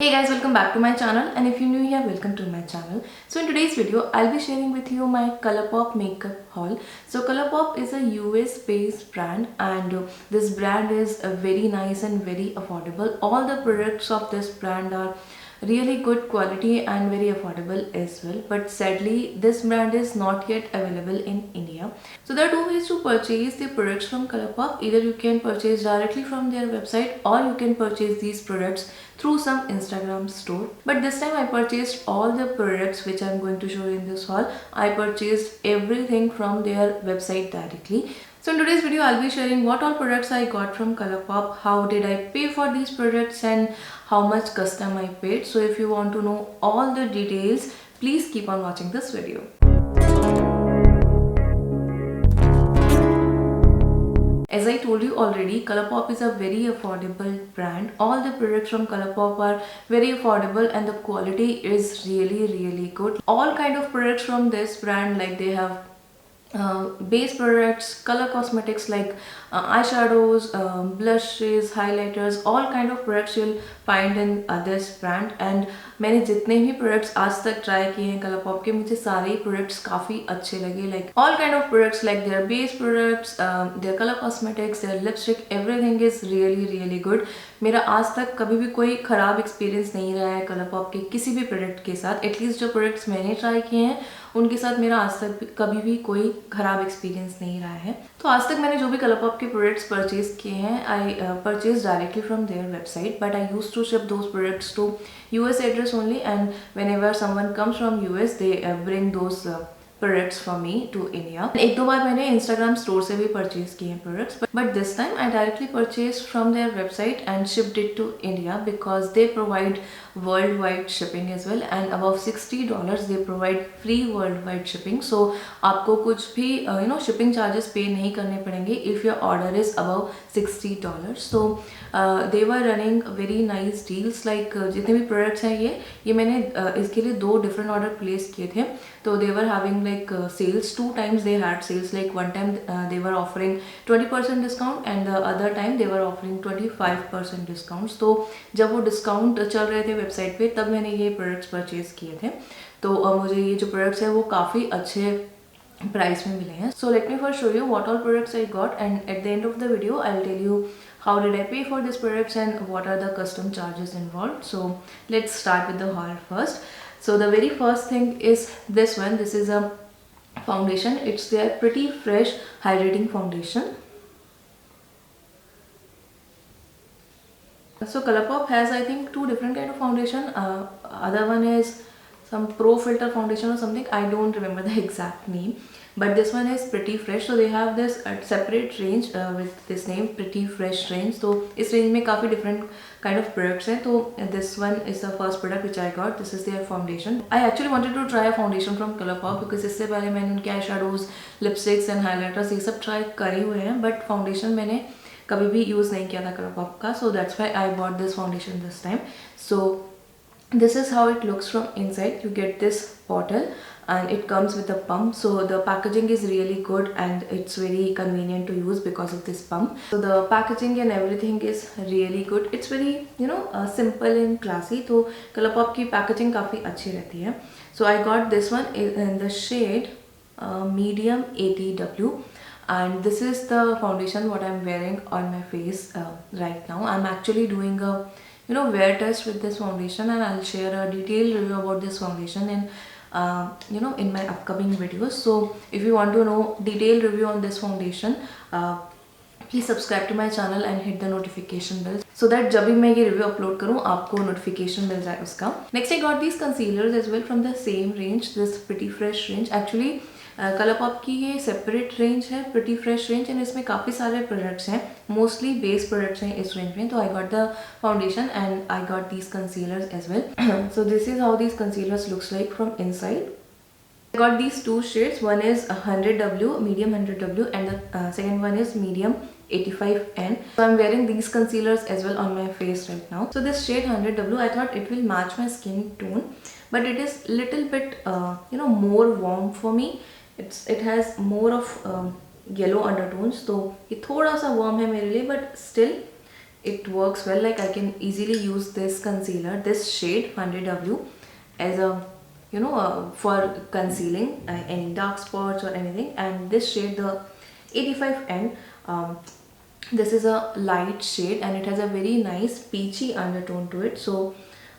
Hey guys, welcome back to my channel, and if you're new here, welcome to my channel. So in today's video, I'll be sharing with you my Colourpop makeup haul. So Colourpop is a US based brand, and this brand is very nice and very affordable. All the products of this brand are really good quality and very affordable as well, but sadly this brand is not yet available in India. So there are two ways to purchase the products from Colourpop. Either you can purchase directly from their website, or you can purchase these products through some Instagram store. But this time I purchased all the products which I'm going to show you in this haul. I purchased everything from their website directly. So in today's video, I'll be sharing what all products I got from Colourpop, how did I pay for these products, and how much custom I paid. So if you want to know all the details, please keep on watching this video. As I told you already, Colourpop is a very affordable brand. All the products from Colourpop are very affordable and the quality is really good. All kind of products from this brand, like they have base products, color cosmetics like eyeshadows, blushes, highlighters, all kind of products you'll find in this brand. And मैंने जितने भी products आज तक try किए हैं Colourpop के, मुझे सारे products काफ़ी अच्छे लगे. Like all kind of products, like their base products, their color cosmetics, their lipstick, everything is really good. मेरा आज तक कभी भी कोई ख़राब एक्सपीरियंस नहीं रहा है Colourpop के किसी भी प्रोडक्ट के साथ. एटलीस्ट जो प्रोडक्ट्स मैंने ट्राई किए हैं उनके साथ मेरा आज तक कभी भी कोई ख़राब एक्सपीरियंस नहीं रहा है. तो आज तक मैंने जो भी Colourpop के प्रोडक्ट्स परचेज किए हैं, I purchase directly from their website, but I use to ship those products to US address only, and whenever someone comes from US, they bring those products for me to India. एक दो बार मैंने Instagram store से भी purchase किए हैं products, but this time I directly purchased from their website and shipped it to India because they provide worldwide shipping as well, and above $60 they provide free worldwide shipping. So आपको कुछ भी shipping charges pay नहीं करने पड़ेंगे if your order is above $60. So they were running very nice deals. Like जितने भी products हैं ये मैंने इसके लिए दो different order place किए थे. So they were having like sales. Two times they had sales. Like one time they were offering 20% discount, and the other time they were offering 25% discounts. तो जब वो discount चल रहे थे वेबसाइट पे, तब मैंने ये products purchase किए थे. तो मुझे ये जो products हैं वो काफ़ी अच्छे प्राइस में मिले हैं. So let me first show you what all products I got, and at the end of the video I'll tell you how did I pay for these products and what are the custom charges involved. So let's start with the haul first. So the very first thing is this one. This is a foundation. It's their Pretty Fresh Hydrating Foundation. So Colourpop has, I think, two different kind of foundation. Other one is some Pro Filter foundation or something. I don't remember the exact name. But this one is Pretty Fresh. So they have this separate range with this name, Pretty Fresh range. So इस range में काफ़ी different kind of products हैं. तो this one is the first product which I got. This is their foundation. I actually wanted to try a foundation from Colourpop because इससे पहले मैंने उनके eyeshadows, lipsticks and highlighters ये सब try करे हुए हैं. But foundation मैंने कभी भी use नहीं किया था Colourpop का. So that's why I bought this foundation this time. So this is how it looks from inside. You get this bottle and it comes with a pump. So the packaging is really good and it's very convenient to use because of this pump. So the packaging and everything is really good. It's very simple and classy. तो Colourpop की packaging काफ़ी अच्छी रहती है. So I got this one in the shade medium 80W. And this is the foundation what I'm wearing on my face right now. I'm actually doing a wear test with this foundation, and I'll share a detailed review about this foundation in in my upcoming videos. So if you want to know detailed review on this foundation, please subscribe to my channel and hit the notification bell so that जब भी मैं ये review upload करूँ आपको notification मिल जाए उसका. Next I got these concealers as well from the same range, this Pretty Fresh range. Actually Colourpop की ये separate range है, Pretty Fresh range, and इसमें काफ़ी सारे products हैं, mostly base products हैं इस range में. तो I got the foundation and I got these concealers as well. So this is how these concealers looks like from inside. I got these two shades. One is 100W, medium 100W, and the second one is medium 85N. So I'm wearing these concealers as well on my face right now. So this shade 100W, I thought it will match my skin tone, but it is little bit more warm for me. It has more of yellow undertones, तो ये थोड़ा सा warm है मेरे लिए, but still it works well. Like I can easily use this concealer, this shade 100W, as a for concealing any dark spots or anything. And this shade, the 85N, this is a light shade and it has a very nice peachy undertone to it, so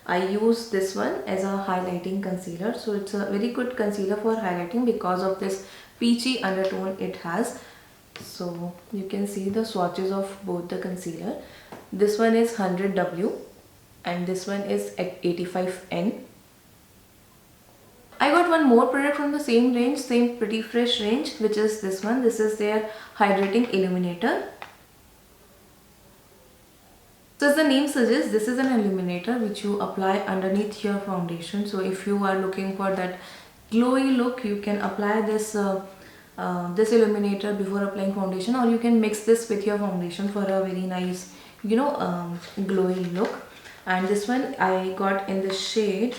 I use this one as a highlighting concealer. So it's a very good concealer for highlighting because of this peachy undertone it has. So you can see the swatches of both the concealer. This one is 100W and this one is at 85N. I got one more product from the same range, same Pretty Fresh range, which is this one. This is their hydrating illuminator. So as the name suggests, this is an illuminator which you apply underneath your foundation. So if you are looking for that glowy look, you can apply this this illuminator before applying foundation, or you can mix this with your foundation for a very nice glowy look. And this one I got in the shade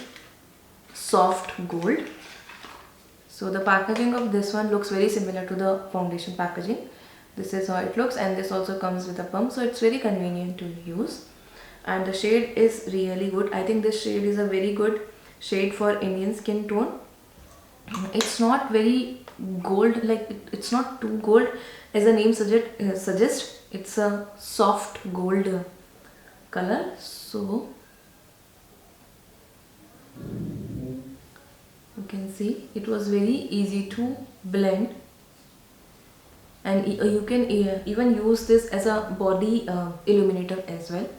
Soft Gold. So the packaging of this one looks very similar to the foundation packaging. This is how it looks, and this also comes with a pump, so it's very convenient to use. And the shade is really good. I think this shade is a very good shade for Indian skin tone. It's not very gold, like it's not too gold as the name suggests. It's a soft gold color. So you can see it was very easy to blend. And you can even use this as a body illuminator as well.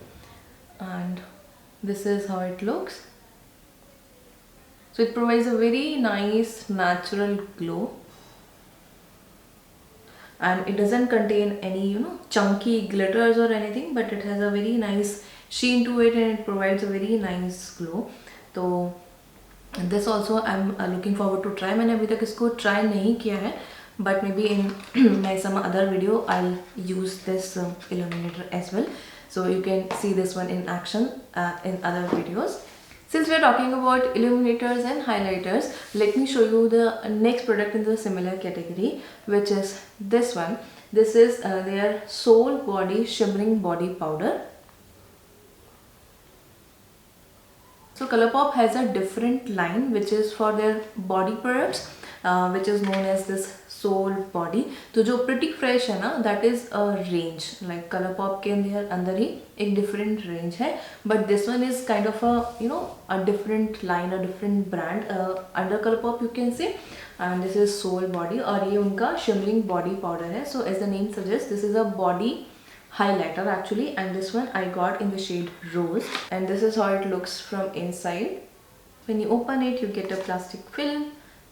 And this is how it looks. So it provides a very nice natural glow, and it doesn't contain any chunky glitters or anything, but it has a very nice sheen to it and it provides a very nice glow. So this also I'm looking forward to try. मैंने अभी तक इसको try नहीं किया है, but maybe in my some other video I'll use this illuminator as well, so you can see this one in action in other videos. Since we are talking about illuminators and highlighters, let me show you the next product in the similar category, which is this one. This is their Soul Body Shimmering Body Powder. So Colourpop has a different line which is for their body products, which is known as this Soul Body. तो जो Pretty Fresh है ना, that is a range. Like Colourpop के अंदर ही एक different range है, but this one is kind of a a different line, a different brand under Colourpop you can say. And this is Soul Body और ये उनका shimmering body powder है. So as the name suggests, this is a body highlighter actually, and this one I got in the shade Rose, and this is how it looks from inside. When you open it, you get a plastic film.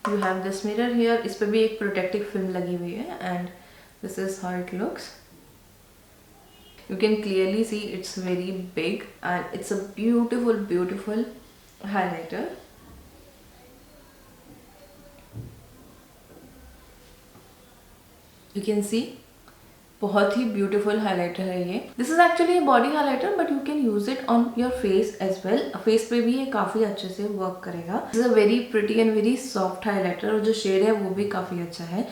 You have this mirror here. इस पे भी एक protective film लगी हुई है, and this is how it looks. You can clearly see it's very big and it's a beautiful, beautiful highlighter. You can see बहुत ही beautiful highlighter है ये. This is actually a body highlighter, but you can use it on your face as well. Face पे भी ये काफी अच्छे से work करेगा. This is a very pretty and very soft highlighter, और जो शेड है वो भी काफी अच्छा है.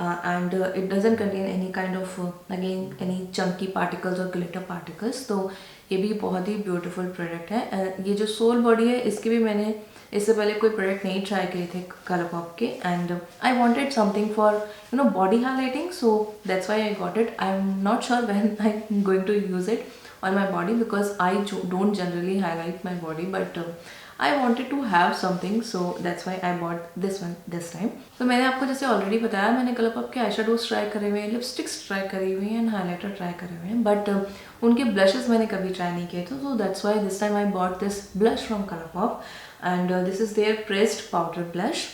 And it doesn't contain any kind of again any chunky particles और ग्लिटर पार्टिकल्स. तो ये भी बहुत ही ब्यूटीफुल प्रोडक्ट है. ये जो सोल बॉडी है, इसकी भी मैंने इससे पहले कोई प्रोडक्ट नहीं ट्राई किए थे Colourpop के, and I wanted something for body highlighting, so that's why I got it. I am not sure when I am going to use it on my body because I don't generally highlight my body, but I wanted to have something, so that's why I bought this one this time. तो मैंने आपको जैसे already बताया, मैंने Colourpop के eye shadows try करे हुए हैं, लिपस्टिक्स ट्राई करी हुई हैं, एंड हाइलाइटर ट्राई करे हुए हैं, बट उनके ब्लशेस मैंने कभी ट्राई नहीं किए थे. so that's why this time I bought this blush from Colourpop, and this is their pressed powder blush,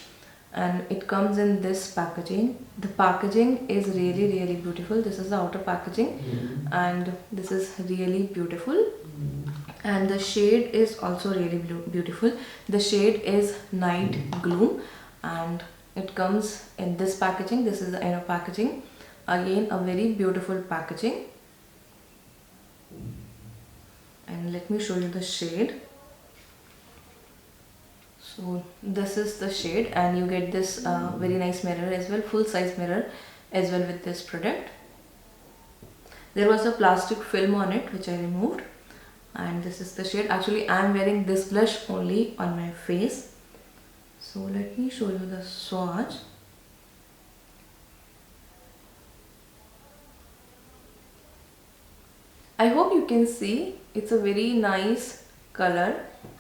and it comes in this packaging. The packaging is really, really beautiful. This is the outer packaging, and this is really beautiful, and the shade is also really beautiful. The shade is Night Gloom, and it comes in this packaging. This is the inner packaging. Again, a very beautiful packaging, and let me show you the shade. So this is the shade, and you get this very nice mirror as well, full size mirror as well with this product. There was a plastic film on it which I removed, and this is the shade. Actually I am wearing this blush only on my face, so let me show you the swatch. I hope you can see, it's a very nice color.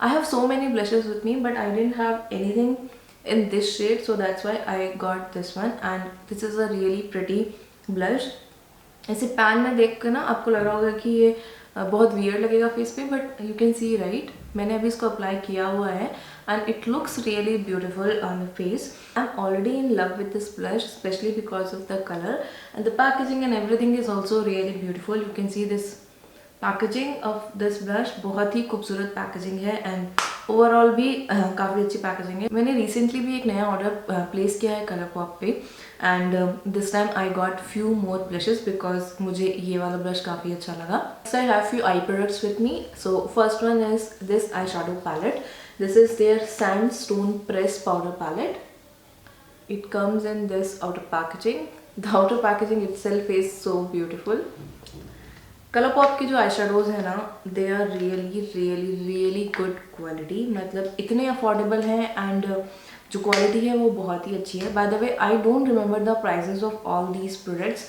I have so many blushes with me, but I didn't have anything in this shade, so that's why I got this one. And this is a really pretty blush. ऐसे pan में देख कर ना आपको लग रहा होगा कि ये बहुत वियर्ड लगेगा फेस पे, but you can see right, मैंने अभी इसको अप्लाई किया हुआ है and it looks really beautiful on the face. I am already in love with this blush, specially because of the colour and the packaging and everything is also really beautiful. You can see this packaging of this blush, बहुत ही खूबसूरत packaging है and overall भी काफ़ी अच्छी packaging है. मैंने recently भी एक नया ऑर्डर प्लेस किया है कलरपॉप पे, and this time I got few more blushes because मुझे ये वाला ब्लश काफ़ी अच्छा लगा. So I have few eye products with me. So first one is this eyeshadow palette. This is their sandstone press powder palette. It comes in this outer packaging. The outer packaging itself is so beautiful. Colourpop की जो eye shadows है ना, they are really good quality. मतलब इतने affordable हैं and जो quality है वो बहुत ही अच्छी है. By the way I don't remember the prices of all these products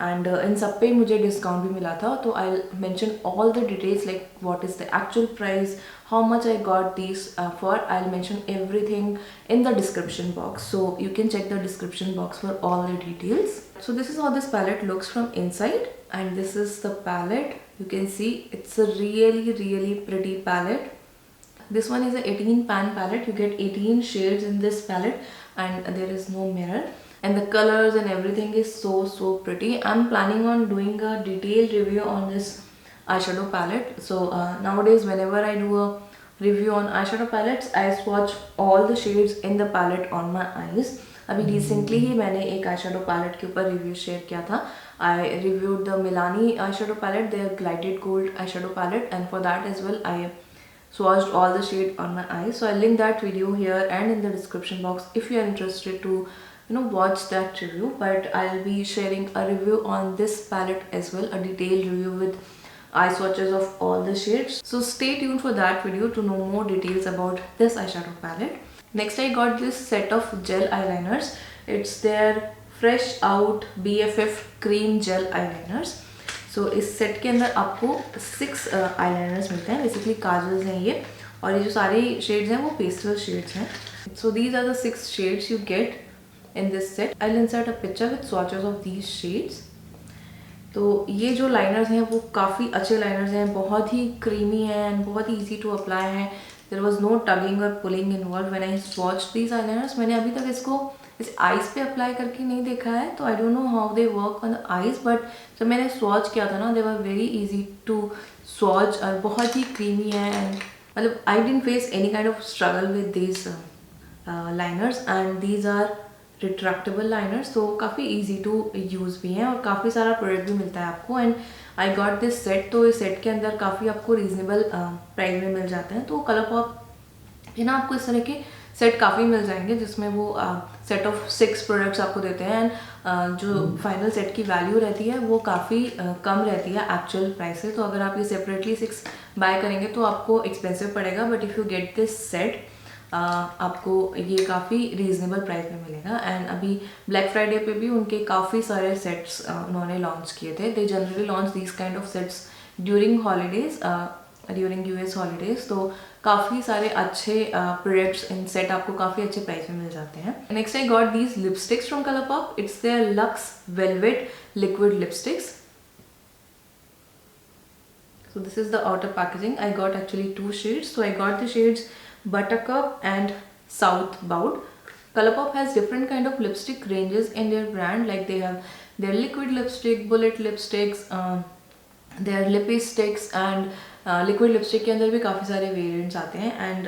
and इन सब पे मुझे डिस्काउंट भी मिला था. तो I mention all the details like what is the actual price, how much I got these for. I'll mention everything in the description box, so you can check the description box for all the details. So this is how this palette looks from inside, and this is the palette. You can see it's a really pretty palette. This one is a 18 pan palette. You get 18 shades in this palette and there is no mirror, and the colors and everything is so pretty. I'm planning on doing a detailed review on this eyeshadow palette. So nowadays whenever I do a review on eyeshadow palettes, I swatch all the shades in the palette on my eyes. अभी recently ही मैंने एक eyeshadow palette के ऊपर review share किया था. I reviewed the Milani eyeshadow palette, their Glided Gold eyeshadow palette, and for that as well I swatched all the shade on my eyes. So I'll link that video here and in the description box if you are interested to watch that review. But I'll be sharing a review on this palette as well, a detailed review with eye swatches of all the shades. So stay tuned for that video to know more details about this eyeshadow palette. Next I got this set of gel eyeliners. It's their Fresh Out BFF Cream Gel Eyeliners. So इस set के अंदर आपको 6 eyeliners मिलते हैं. Basically kajals हैं ये, और ये जो सारे शेड्स हैं वो पेस्टल शेड्स हैं. So these are the 6 shades you get in this set. I'll insert a picture with swatches of these shades. तो ये जो लाइनर्स हैं वो काफ़ी अच्छे लाइनर्स हैं, बहुत ही क्रीमी हैं एंड बहुत ही ईजी टू अप्लाई हैं. देयर वाज नो टगिंग और pulling involve when I swatched these eyeliners. मैंने अभी तक इसको इस आईज पे अप्लाई करके नहीं देखा है, तो I don't know how they work on the eyes, but जब मैंने स्वॉच किया था ना, they were very easy to swatch और बहुत ही क्रीमी है. एंड मतलब I didn't face any kind of struggle with these liners, and these are retractable liners, तो काफ़ी इजी टू यूज़ भी हैं और काफ़ी सारा प्रोडक्ट भी मिलता है आपको. And I got this set, तो इस सेट के अंदर काफ़ी आपको रीजनेबल प्राइस में मिल जाते हैं. तो कलरपॉप है ना, आपको इस तरह के सेट काफ़ी मिल जाएंगे जिसमें वो सेट ऑफ 6 प्रोडक्ट्स आपको देते हैं. एंड जो फाइनल सेट की वैल्यू रहती है वो काफ़ी कम रहती है एक्चुअल प्राइस से. तो अगर आप ये सेपरेटली 6 बाय करेंगे तो आपको एक्सपेंसिव पड़ेगा, but if you get this set आपको ये काफ़ी रीज़नेबल प्राइस में मिलेगा. एंड अभी ब्लैक फ्राइडे पे भी उनके काफ़ी सारे सेट्स उन्होंने लॉन्च किए थे. They generally launch these kind of sets during holidays, during US holidays. तो काफ़ी सारे अच्छे प्रोडक्ट्स इन सेट आपको काफ़ी अच्छे प्राइस में मिल जाते हैं. Next I got these lipsticks from ColourPop. It's their lux velvet liquid lipsticks. So this is the outer packaging. I got actually 2 shades. So I got the shades Buttercup and Southbound. Colourpop has different kind of lipstick ranges in their brand. Like they have their liquid lipstick, bullet lipsticks, their lippy sticks, and liquid lipstick के अंदर भी काफ़ी सारे variants आते हैं. And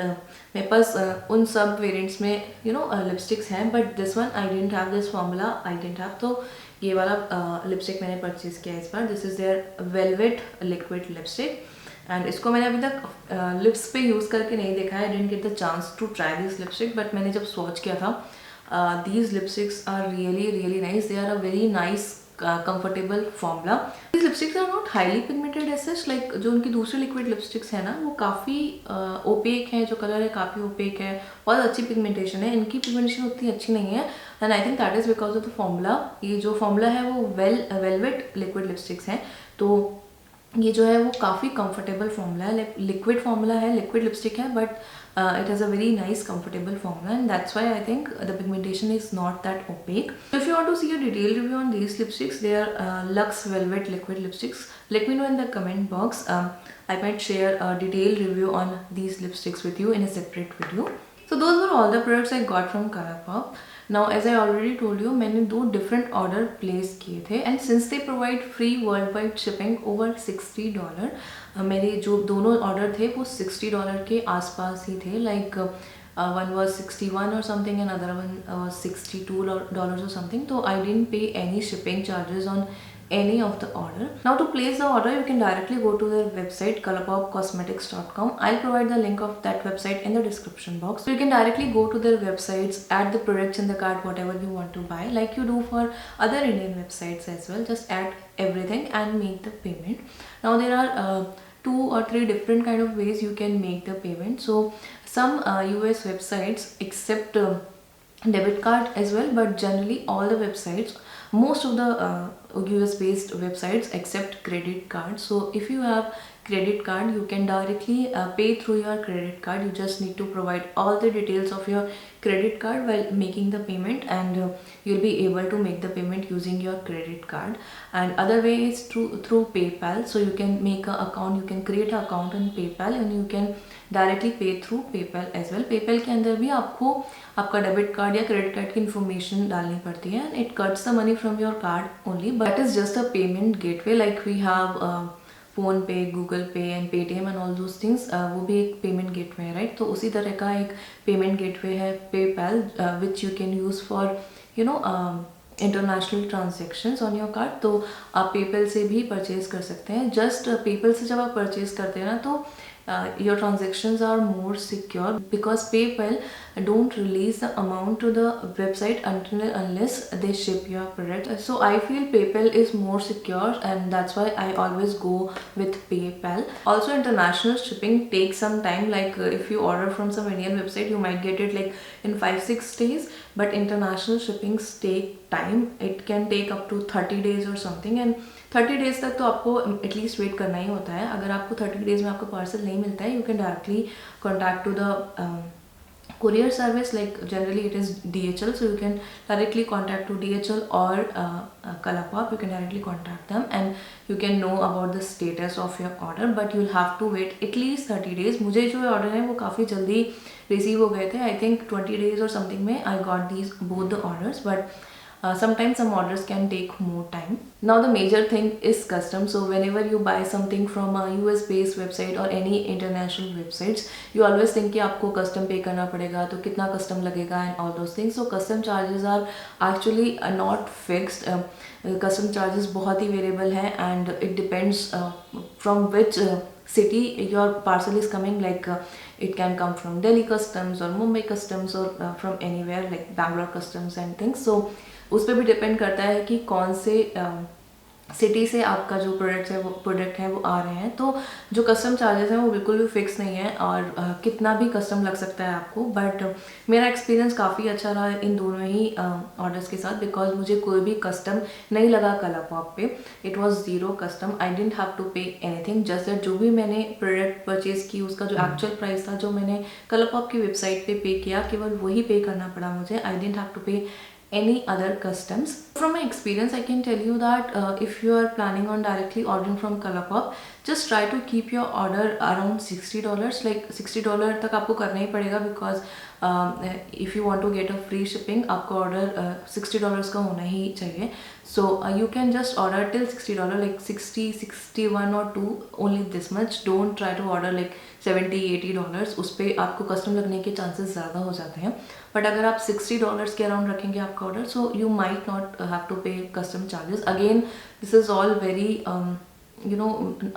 मेरे पास उन सब वेरिएंट्स में लिपस्टिक्स हैं, but this one I didn't have this formula, I didn't have. तो ये वाला लिपस्टिक मैंने परचेज़ किया इस बार. This is their velvet liquid lipstick, and इसको मैंने अभी तक लिप्स पे यूज़ करके नहीं देखा है. I didn't get the chance to try this lipstick, but मैंने जब स्वॉच किया था, these lipsticks are really nice. They are a very nice comfortable formula. these lipsticks are not highly pigmented as such, like जो उनकी दूसरी liquid lipsticks है ना वो काफ़ी ओपेक है, जो कलर है काफ़ी ओपेक है, बहुत अच्छी पिगमेंटेशन है। इनकी पिगमेंटेशन उतनी अच्छी नहीं है and I think that is because of the formula. ये जो फॉर्मूला है वो वेलवेट लिक्विड लिपस्टिक्स हैं, तो ये जो है वो काफ़ी कंफर्टेबल फॉर्मूला है, लिक्विड फॉर्मूला है, लिक्विड लिपस्टिक है, but it has a very nice comfortable formula and that's why I think the pigmentation is not that opaque. So if you want to see a detailed review on these lipsticks, they are Luxe Velvet liquid lipsticks. Let me know in the comment box. I might share a detailed review on these lipsticks with you in a separate video. So those were all the products I got from Colourpop. Now as I already told you, मैंने 2 different order place किए थे and since they provide free worldwide shipping over $60, मेरे जो दोनों order थे वो $60 के आसपास ही थे, like one was 61 or something and other one was $62 or something. So I didn't pay any shipping charges on any of the order. Now to place the order, you can directly go to their website colourpopcosmetics.com. I'll provide the link of that website in the description box. So you can directly go to their websites, add the products in the cart, whatever you want to buy, like you do for other Indian websites as well. Just add everything and make the payment. Now there are 2 or 3 different kind of ways you can make the payment. So some US websites accept debit card as well, but generally all the websites, most of the US based websites accept credit card. So if you have credit card, you can directly pay through your credit card. You just need to provide all the details of your credit card while making the payment and you'll be able to make the payment using your credit card. And other way is through PayPal. So you can make an account, you can create an account on PayPal and you can directly pay through PayPal as well. PayPal के अंदर भी आपको आपका debit card या credit card की information डालनी पड़ती है and it cuts the money from your card only, but is just a payment gateway like we have PhonePe, Google Pay and Paytm and all those things, वो भी एक payment gateway है, right. तो उसी तरह का एक payment gateway है PayPal which you can use for you know international transactions on your card. तो आप पेपैल से भी परचेज कर सकते हैं। जस्ट पेपैल से जब आप परचेज करते हैं ना तो your transactions are more secure because PayPal don't release the amount to the website until unless they ship your product. So I feel PayPal is more secure and that's why I always go with PayPal. Also international shipping takes some time, like if you order from some Indian website you might get it like in 5-6 days, but international shippings take time. It can take up to 30 days or something and 30 days तक तो आपको at least wait करना ही होता है। अगर आपको 30 days में आपको पार्सल नहीं मिलता है, you can directly contact to the courier service, like generally it is DHL, so you can directly contact to DHL or Colourpop. You can directly contact them and you can know about the status of your order, but you'll have to wait at least 30 days. मुझे जो order है वो काफ़ी जल्दी receive हो गए थे, I think 20 days or something में I got these both the orders, but sometimes some orders can take more time. Now the major thing is custom. So whenever you buy something from a US based website or any international websites, you always think कि आपको custom pay करना पड़ेगा, तो कितना custom लगेगा and all those things. So custom charges are actually not fixed. Custom charges बहुत ही variable है and it depends from which city your parcel is coming, like it can come from Delhi customs or Mumbai customs or from anywhere like Bangalore customs and things. So उस पर भी depend करता है कि कौन से city से आपका जो प्रोडक्ट है वो आ रहे हैं। तो जो कस्टम चार्जेस हैं वो बिल्कुल भी फिक्स नहीं है और कितना भी कस्टम लग सकता है आपको, बट मेरा एक्सपीरियंस काफ़ी अच्छा रहा इन दोनों ही ऑर्डर्स के साथ बिकॉज मुझे कोई भी कस्टम नहीं लगा Colourpop पे। It was zero custom, I didn't have to pay anything, just that जो भी मैंने प्रोडक्ट परचेज की उसका जो एक्चुअल प्राइस था जो मैंने Colourpop की वेबसाइट पे किया केवल वही पे करना पड़ा मुझे। आई डिडंट हैव टू पे any other customs. From my experience I can tell you that if you are planning on directly ordering from Colourpop, just try to keep your order around $60, like $60 तक आपको करना ही पड़ेगा because if you want to get a free shipping आपका order $60 का होना ही चाहिए। So you can just order till $60, like 60, 61 or 2, only this much. Don't try to order like $70, $80, उस पर आपको कस्टम लगने के चांसेस ज़्यादा हो जाते हैं। बट अगर आप $60 के अराउंड रखेंगे आपका order, so you might not have to pay custom charges. Again this is all very you know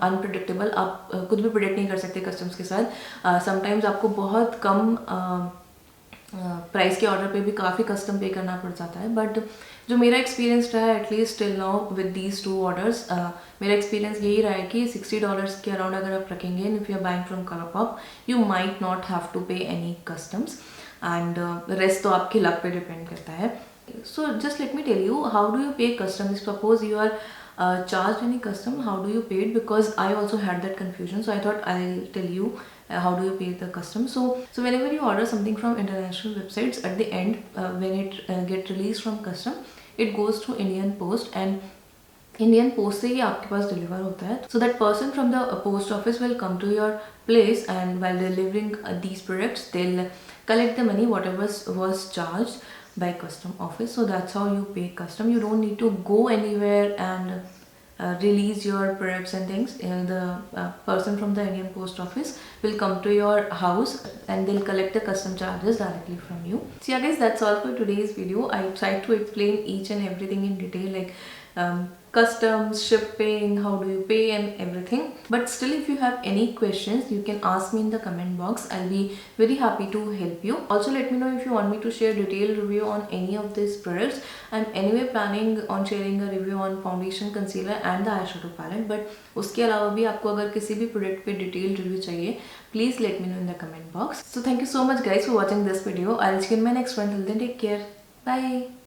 unpredictable, आप कुछ भी प्रिडिक्ट नहीं कर सकते कस्टम्स के साथ। समटाइम्स आपको बहुत कम प्राइस के ऑर्डर पे भी काफ़ी कस्टम पे करना पड़ जाता है। बट जो मेरा एक्सपीरियंस रहा है at least till now with these 2 orders, मेरा एक्सपीरियंस यही रहा है कि $60 के अराउंड अगर आप रखेंगे and if you are buying from ColourPop you might not have to pay any customs and rest तो आपके लक पे डिपेंड करता है। So just let me tell you, how do you pay custom? Suppose you are charged any custom, how do you pay it? Because I also had that confusion, so I thought I'll tell you how do you pay the custom. So whenever you order something from international websites, at the end when it get released from custom, it goes to Indian Post and Indian Post से ही आपके पास deliver होता है. So that person from the post office will come to your place and while delivering these products, they'll collect the money whatever was charged by custom office. So that's how you pay custom. You don't need to go anywhere and release your products and things. The person from the Indian Post Office will come to your house and they'll collect the custom charges directly from you. So yeah guys, that's all for today's video. I tried to explain each and everything in detail, like customs, shipping, how do you pay and everything. But still, if you have any questions, you can ask me in the comment box. I'll be very happy to help you. Also let me know if you want me to share detailed review on any of these products. I'm anyway planning on sharing a review on foundation, concealer and the eyeshadow palette. But उसके अलावा भी आपको अगर किसी भी product पे detail review चाहिए, please let me know in the comment box. So thank you so much guys for watching this video. I'll see you in my next one. Till then, take care. Bye.